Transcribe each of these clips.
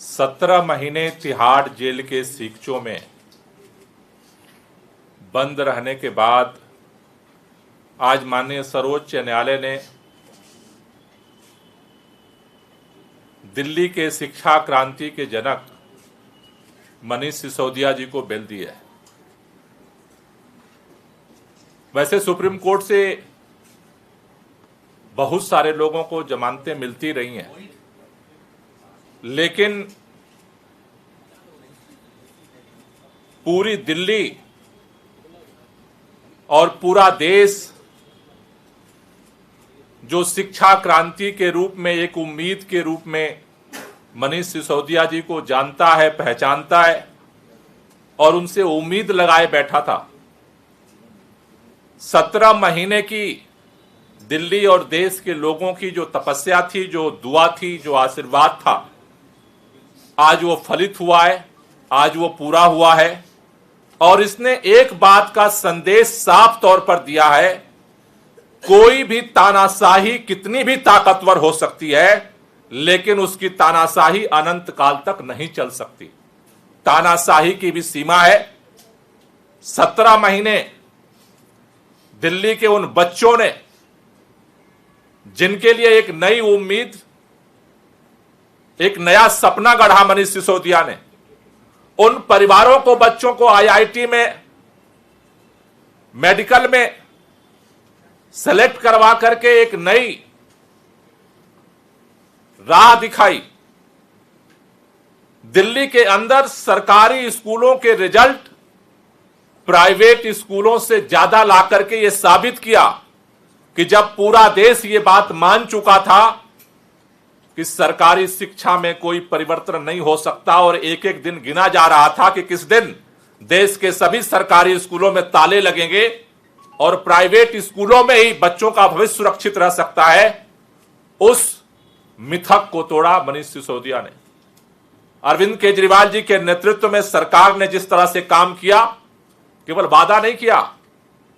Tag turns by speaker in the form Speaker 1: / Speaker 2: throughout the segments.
Speaker 1: 17 महीने तिहाड़ जेल के सीकचों में बंद रहने के बाद आज माननीय सर्वोच्च न्यायालय ने दिल्ली के शिक्षा क्रांति के जनक मनीष सिसोदिया जी को बेल दी है। वैसे सुप्रीम कोर्ट से बहुत सारे लोगों को जमानतें मिलती रही हैं, लेकिन पूरी दिल्ली और पूरा देश जो शिक्षा क्रांति के रूप में, एक उम्मीद के रूप में मनीष सिसोदिया जी को जानता है, पहचानता है और उनसे उम्मीद लगाए बैठा था। 17 महीने की दिल्ली और देश के लोगों की जो तपस्या थी, जो दुआ थी, जो आशीर्वाद था, आज वो फलित हुआ है, आज वो पूरा हुआ है। और इसने एक बात का संदेश साफ तौर पर दिया है, कोई भी तानाशाही कितनी भी ताकतवर हो सकती है, लेकिन उसकी तानाशाही अनंत काल तक नहीं चल सकती। तानाशाही की भी सीमा है। 17 महीने दिल्ली के उन बच्चों ने, जिनके लिए एक नई उम्मीद, एक नया सपना गढ़ा मनीष सिसोदिया ने, उन परिवारों को, बच्चों को आईआईटी में, मेडिकल में सेलेक्ट करवा करके एक नई राह दिखाई। दिल्ली के अंदर सरकारी स्कूलों के रिजल्ट प्राइवेट स्कूलों से ज्यादा ला करके यह साबित किया कि जब पूरा देश ये बात मान चुका था कि सरकारी शिक्षा में कोई परिवर्तन नहीं हो सकता और एक एक दिन गिना जा रहा था कि किस दिन देश के सभी सरकारी स्कूलों में ताले लगेंगे और प्राइवेट स्कूलों में ही बच्चों का भविष्य सुरक्षित रह सकता है, उस मिथक को तोड़ा मनीष सिसोदिया ने। अरविंद केजरीवाल जी के नेतृत्व में सरकार ने जिस तरह से काम किया, केवल वादा नहीं किया,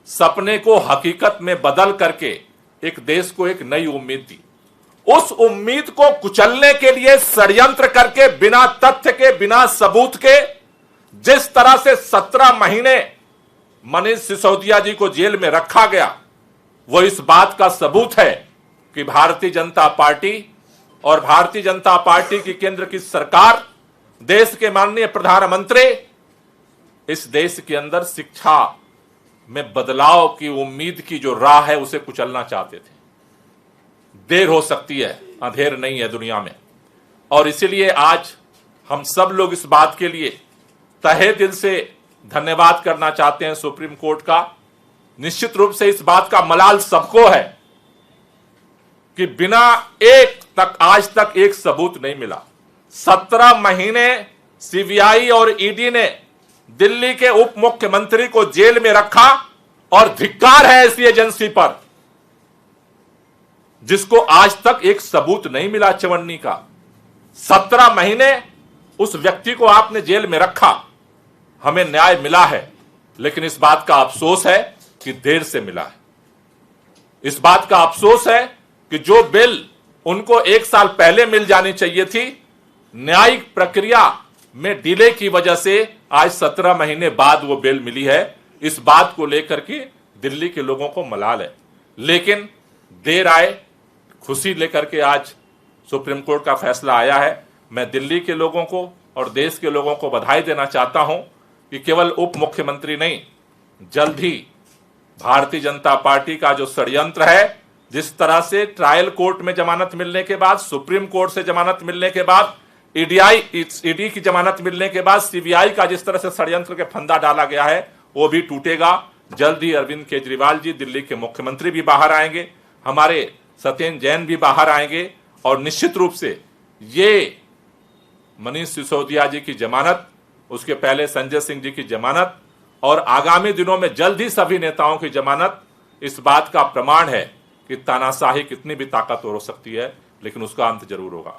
Speaker 1: सपने को हकीकत में बदल करके एक देश को एक नई उम्मीद दी। उस उम्मीद को कुचलने के लिए षड्यंत्र करके, बिना तथ्य के, बिना सबूत के, जिस तरह से 17 महीने मनीष सिसोदिया जी को जेल में रखा गया, वो इस बात का सबूत है कि भारतीय जनता पार्टी और भारतीय जनता पार्टी की केंद्र की सरकार, देश के माननीय प्रधानमंत्री इस देश के अंदर शिक्षा में बदलाव की उम्मीद की जो राह है उसे कुचलना चाहते थे। देर हो सकती है, अंधेर नहीं है दुनिया में। और इसीलिए आज हम सब लोग इस बात के लिए तहे दिल से धन्यवाद करना चाहते हैं सुप्रीम कोर्ट का। निश्चित रूप से इस बात का मलाल सबको है कि बिना आज तक एक सबूत नहीं मिला। 17 महीने सीबीआई और ईडी ने दिल्ली के उप मुख्यमंत्री को जेल में रखा और धिक्कार है ऐसी एजेंसी पर जिसको आज तक एक सबूत नहीं मिला चवन्नी का। 17 महीने उस व्यक्ति को आपने जेल में रखा, हमें न्याय मिला है, लेकिन इस बात का अफसोस है कि देर से मिला है। इस बात का अफसोस है कि जो बिल उनको 1 साल पहले मिल जानी चाहिए थी, न्यायिक प्रक्रिया में डिले की वजह से आज 17 महीने बाद वो बिल मिली है। इस बात को लेकर के दिल्ली के लोगों को मलाल है, लेकिन देर आए खुशी लेकर के आज सुप्रीम कोर्ट का फैसला आया है। मैं दिल्ली के लोगों को और देश के लोगों को बधाई देना चाहता हूं कि केवल उप मुख्यमंत्री नहीं, जल्द ही भारतीय जनता पार्टी का जो षड्यंत्र है, जिस तरह से ट्रायल कोर्ट में जमानत मिलने के बाद, सुप्रीम कोर्ट से जमानत मिलने के बाद, ईडी की जमानत मिलने के बाद सीबीआई का जिस तरह से षड्यंत्र के फंदा डाला गया है, वो भी टूटेगा। जल्द ही अरविंद केजरीवाल जी, दिल्ली के मुख्यमंत्री, भी बाहर आएंगे, हमारे सत्येंद्र जैन भी बाहर आएंगे और निश्चित रूप से ये मनीष सिसोदिया जी की जमानत, उसके पहले संजय सिंह जी की जमानत और आगामी दिनों में जल्द ही सभी नेताओं की जमानत इस बात का प्रमाण है कि तानाशाही कितनी भी ताकतवर हो सकती है, लेकिन उसका अंत जरूर होगा।